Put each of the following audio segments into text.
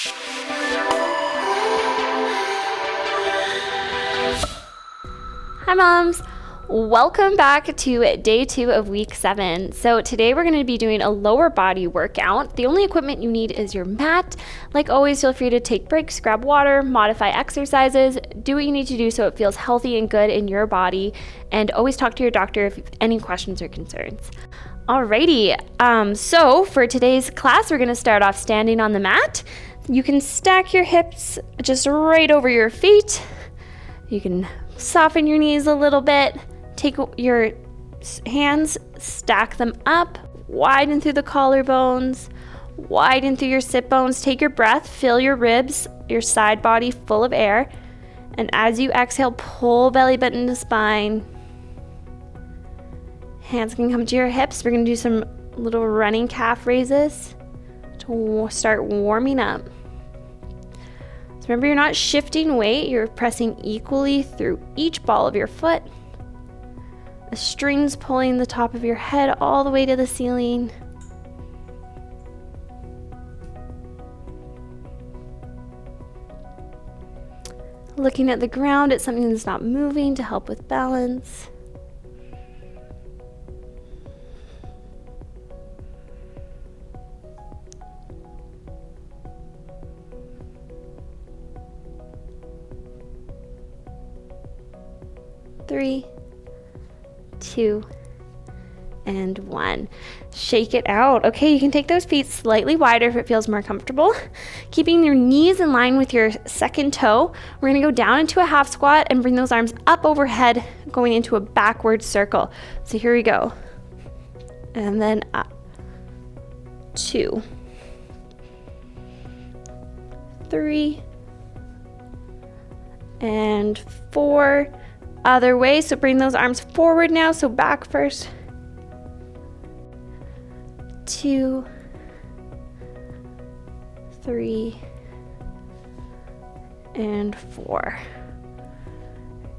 Hi moms, welcome back to day 2 of week 7. So today we're going to be doing a lower body workout. The only equipment you need is your mat. Like always, feel free to take breaks, grab water, modify exercises, do what you need to do so it feels healthy and good in your body, and always talk to your doctor if you have any questions or concerns. Alrighty, so for today's class, we're going to start off standing on the mat. You can stack your hips just right over your feet. You can soften your knees a little bit. Take your hands, stack them up, widen through the collarbones, widen through your sit bones. Take your breath, fill your ribs, your side body full of air. And as you exhale, pull belly button to spine. Hands can come to your hips. We're going to do some little running calf raises to start warming up. So remember, you're not shifting weight, you're pressing equally through each ball of your foot. The strings pulling the top of your head all the way to the ceiling. Looking at the ground at something that's not moving to help with balance. Three, 2, and 1. Shake it out. Okay, you can take those feet slightly wider if it feels more comfortable. Keeping your knees in line with your second toe, we're going to go down into a half squat and bring those arms up overhead, going into a backward circle. So here we go. And then up. 2, 3, and 4. Other way, so bring those arms forward now, so back first. 2, 3, and 4.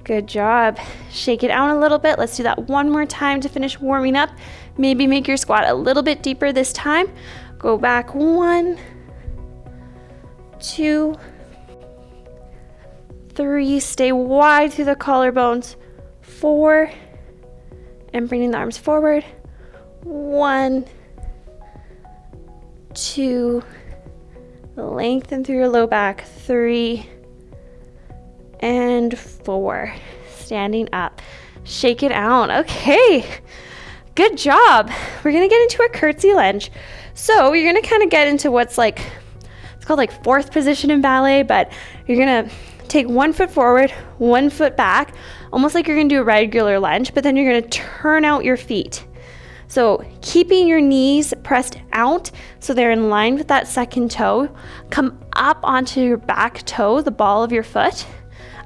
Good job. Shake it out a little bit. Let's do that one more time to finish warming up. Maybe make your squat a little bit deeper this time. Go back 1, 2, 3, stay wide through the collarbones. 4, and bringing the arms forward. 1, 2, lengthen through your low back. 3, and 4. Standing up. Shake it out. Okay, good job. We're gonna get into a curtsy lunge. So you're gonna kind of get into what's like, it's called like fourth position in ballet, but you're gonna take 1 foot forward, 1 foot back, almost like you're going to do a regular lunge, but then you're going to turn out your feet. So keeping your knees pressed out so they're in line with that second toe. Come up onto your back toe, the ball of your foot.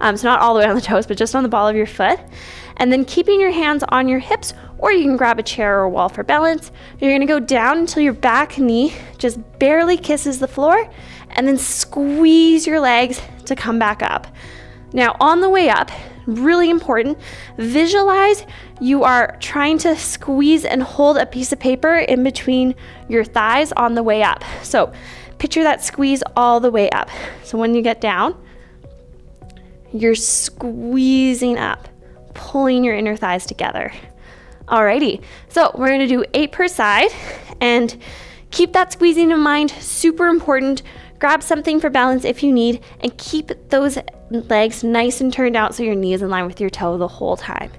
So not all the way on the toes, but just on the ball of your foot. And then keeping your hands on your hips, or you can grab a chair or a wall for balance. You're going to go down until your back knee just barely kisses the floor, and then squeeze your legs to come back up. Now on the way up, really important, visualize you are trying to squeeze and hold a piece of paper in between your thighs on the way up. So picture that squeeze all the way up. So when you get down, you're squeezing up, pulling your inner thighs together. Alrighty, so we're gonna do 8 per side, and keep that squeezing in mind, super important. Grab something for balance if you need, and keep those legs nice and turned out so your knee is in line with your toe the whole time.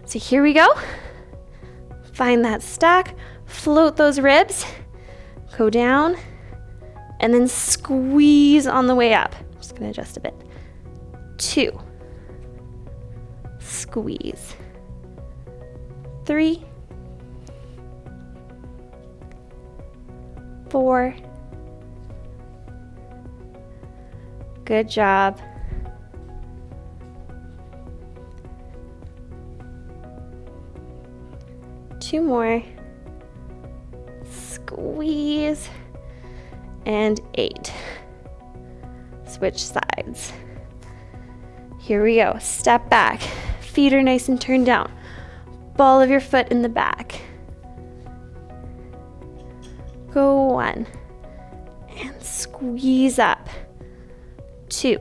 So here we go. Find that stack, float those ribs, go down, and then squeeze on the way up. I'm just gonna adjust a bit. 2, squeeze. 3, 4, good job. 2 more, squeeze, and 8. Switch sides. Here we go. Step back. Feet are nice and turned down. Ball of your foot in the back. Go 1 and squeeze up. 2.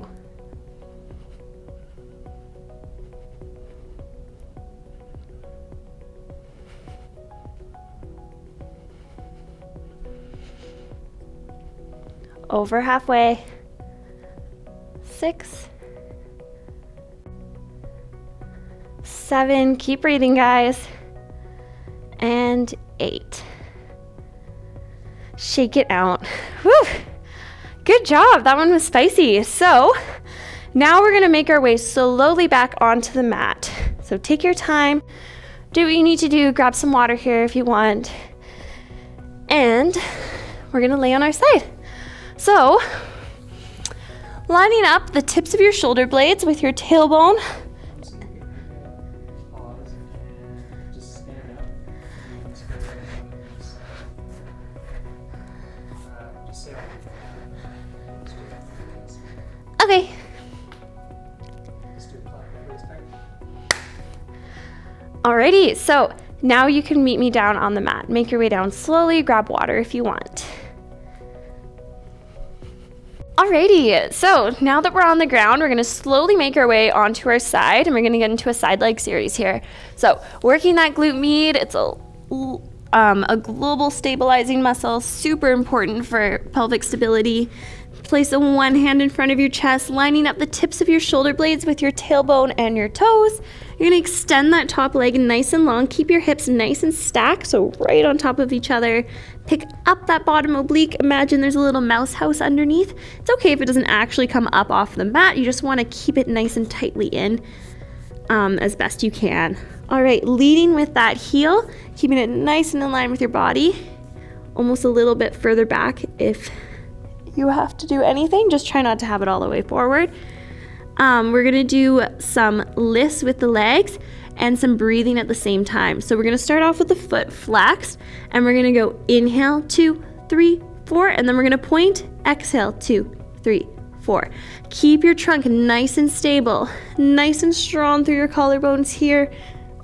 Over halfway. 6. 7. Keep breathing, guys. And 8. Shake it out. Whew. Good job. That one was spicy. So now we're going to make our way slowly back onto the mat. So take your time. Do what you need to do. Grab some water here if you want. And we're going to lay on our side. So lining up the tips of your shoulder blades with your tailbone. Okay. Alrighty, so now you can meet me down on the mat. Make your way down slowly, grab water if you want. Alrighty, so now that we're on the ground, we're gonna slowly make our way onto our side, and we're gonna get into a side leg series here. So working that glute med, it's a global stabilizing muscle, super important for pelvic stability. Place the one hand in front of your chest, lining up the tips of your shoulder blades with your tailbone and your toes. You're gonna extend that top leg nice and long. Keep your hips nice and stacked, so right on top of each other. Pick up that bottom oblique. Imagine there's a little mouse house underneath. It's okay if it doesn't actually come up off the mat. You just wanna keep it nice and tightly in as best you can. All right, leading with that heel, keeping it nice and in line with your body. Almost a little bit further back if you have to do anything, just try not to have it all the way forward. We're gonna do some lifts with the legs and some breathing at the same time. So we're gonna start off with the foot flexed, and we're gonna go inhale, 2, 3, 4, and then we're gonna point, exhale, 2, 3, 4. Keep your trunk nice and stable, nice and strong through your collarbones here,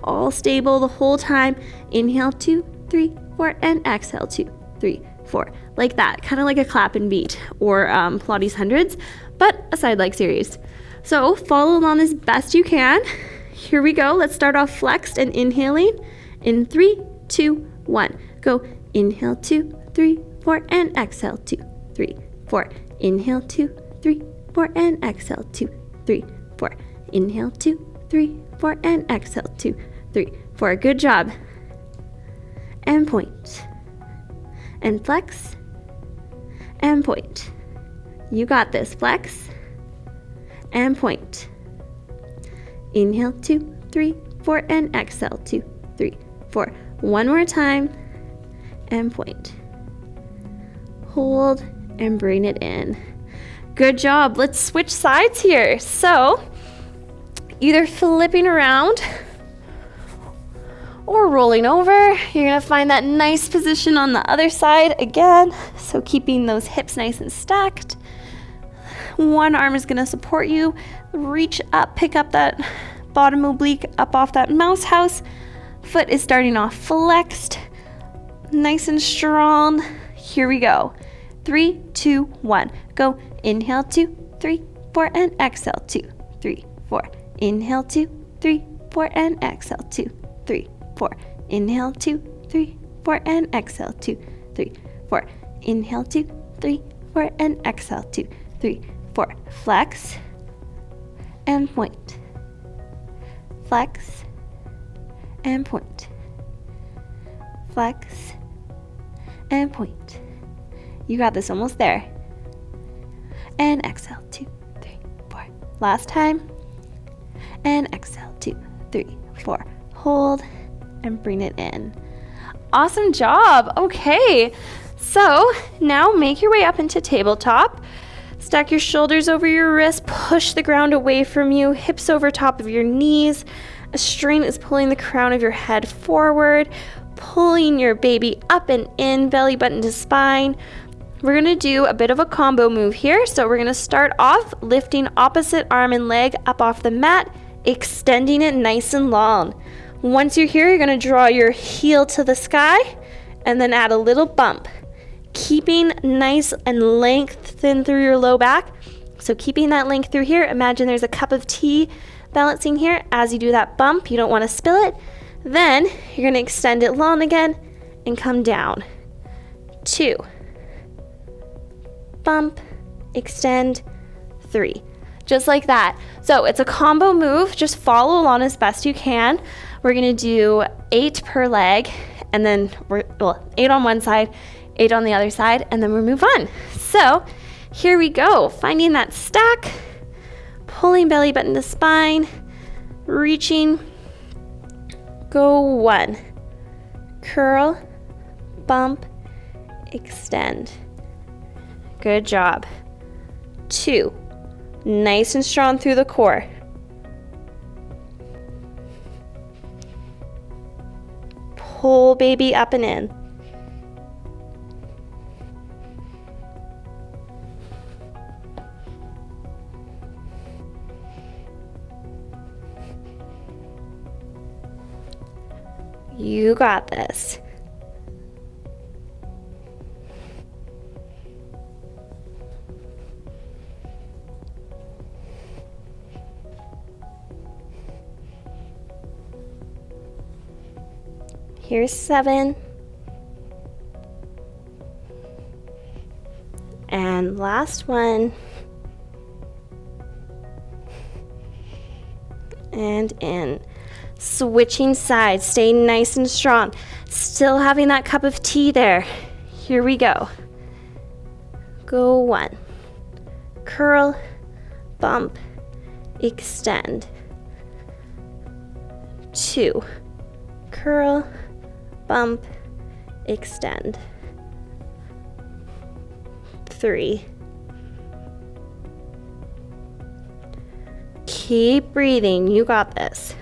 all stable the whole time. Inhale, 2, 3, 4, and exhale, 2, 3, 4. Like that, kind of like a clap and beat or Pilates hundreds, but a side leg series. So follow along as best you can. Here we go. Let's start off flexed and inhaling in 3, 2, 1. Go inhale, 2, 3, 4, and exhale, 2, 3, 4. Inhale, 2, 3, 4, and exhale, 2, 3, 4. Inhale, 2, 3, 4, and exhale, 2, 3, 4. Good job. And point. And flex. And point. You got this. Flex and point. Inhale, 2, 3, 4, and exhale, 2, 3, 4. One more time and point. Hold and bring it in. Good job. Let's switch sides here. So either flipping around or rolling over. You're gonna find that nice position on the other side again. So keeping those hips nice and stacked. One arm is gonna support you. Reach up, pick up that bottom oblique up off that mouse house. Foot is starting off flexed, nice and strong. Here we go. 3, 2, 1. Go. Inhale, 2, 3, 4, and exhale, 2, 3, 4. Inhale, 2, 3, 4, and exhale, 2, 3, 4. Inhale, 2, 3, 4, and exhale, 2, 3, 4. Inhale, 2, 3, 4, and exhale, 2, 3, 4. Flex and point. Flex and point. Flex and point. You got this, almost there. And exhale, 2, 3, 4. Last time. And exhale, 2, 3, 4. Hold and bring it in. Awesome job. Okay, so now make your way up into tabletop. Stack your shoulders over your wrists, push the ground away from you, hips over top of your knees. A strain is pulling the crown of your head forward, pulling your baby up and in, belly button to spine. We're gonna do a bit of a combo move here. So we're gonna start off lifting opposite arm and leg up off the mat, extending it nice and long. Once you're here, you're gonna draw your heel to the sky and then add a little bump. keeping nice and lengthened through your low back. So keeping that length through here. Imagine there's a cup of tea balancing here. As you do that bump, you don't want to spill it. Then you're going to extend it long again and come down. 2. Bump, extend, 3. Just like that. So it's a combo move. Just follow along as best you can. We're going to do 8 per leg, and then 8 on one side, 8 on the other side, and then we'll move on. So here we go. Finding that stack, pulling belly button to spine, reaching. Go 1. Curl, bump, extend. Good job. 2. Nice and strong through the core. Pull baby up and in. You got this. Here's 7. And last one. And in. Switching sides, stay nice and strong. Still having that cup of tea there. Here we go. Go 1. Curl, bump, extend. 2. Curl, bump, extend. 3. Keep breathing. You got this.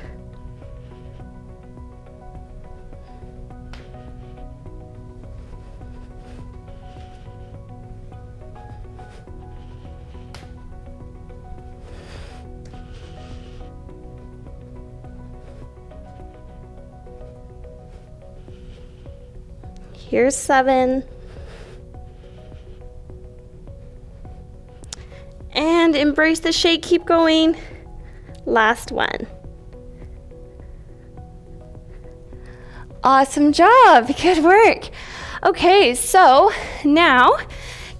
Here's 7. And embrace the shake, keep going. Last one. Awesome job, good work. Okay, so now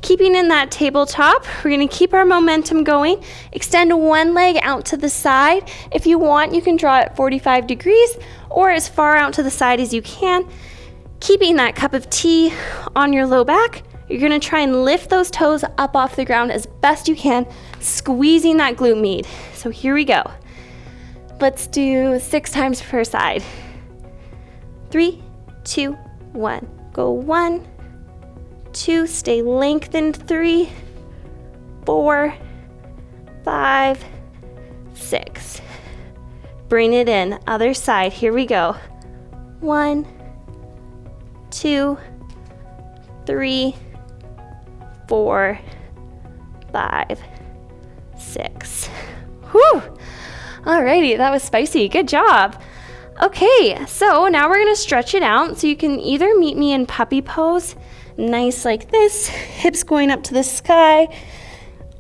keeping in that tabletop, we're gonna keep our momentum going. Extend one leg out to the side. If you want, you can draw it 45 degrees or as far out to the side as you can. Keeping that cup of tea on your low back, you're gonna try and lift those toes up off the ground as best you can, squeezing that glute med. So here we go. Let's do 6 times per side. 3, 2, 1. Go 1, 2, stay lengthened, 3, 4, 5, 6. Bring it in, other side, here we go. 1, 2, 3, 4, 5, 6. Whew! Alrighty, that was spicy. Good job. Okay, so now we're gonna stretch it out. So you can either meet me in puppy pose, nice like this, hips going up to the sky,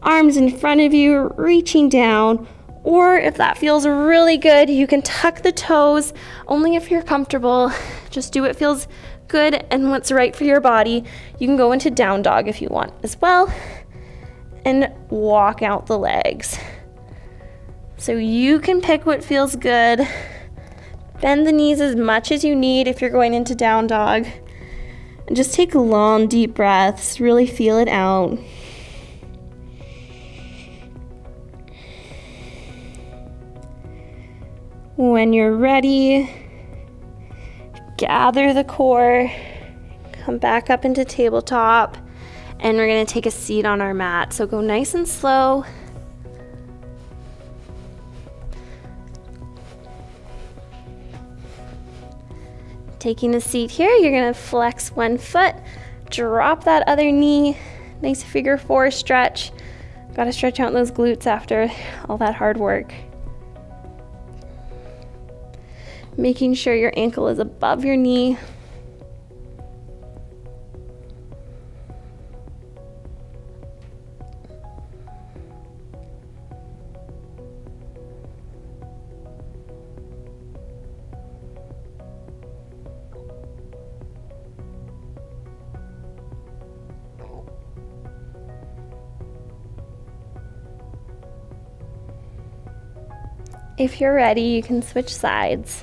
arms in front of you, reaching down, or if that feels really good, you can tuck the toes, only if you're comfortable. Just do what feels good and what's right for your body. You can go into down dog if you want as well, and walk out the legs. So you can pick what feels good. Bend the knees as much as you need if you're going into down dog. And just take long, deep breaths. Really feel it out. When you're ready, gather the core, come back up into tabletop, and we're gonna take a seat on our mat. So go nice and slow. Taking a seat here, you're gonna flex one foot, drop that other knee, nice figure 4 stretch. Gotta stretch out those glutes after all that hard work. Making sure your ankle is above your knee. If you're ready, you can switch sides.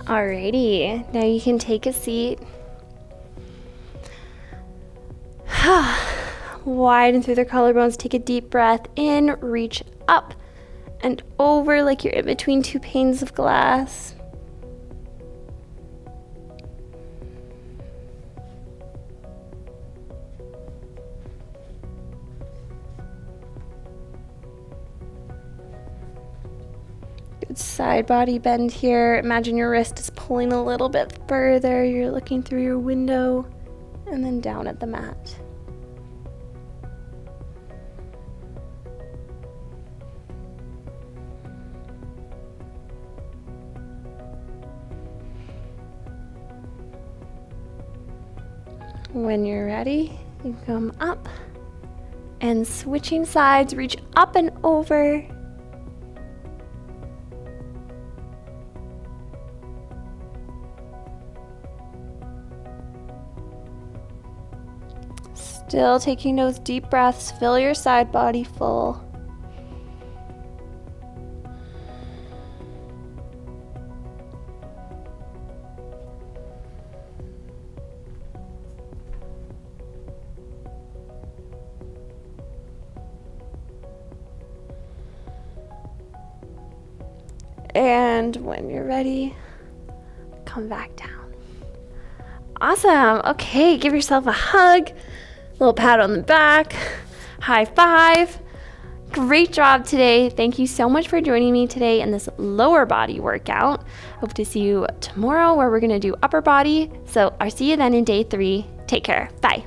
Alrighty, now you can take a seat. Widen through the collarbones, take a deep breath in, reach up and over like you're in between two panes of glass. Good side body bend here. Imagine your wrist is pulling a little bit further. You're looking through your window and then down at the mat. When you're ready, you come up and switching sides, reach up and over. Still taking those deep breaths, fill your side body full. And when you're ready, come back down. Awesome. Okay, give yourself a hug, little pat on the back, high five. Great job today. Thank you so much for joining me today in this lower body workout. Hope to see you tomorrow where we're going to do upper body. So I'll see you then in day 3. Take care. Bye.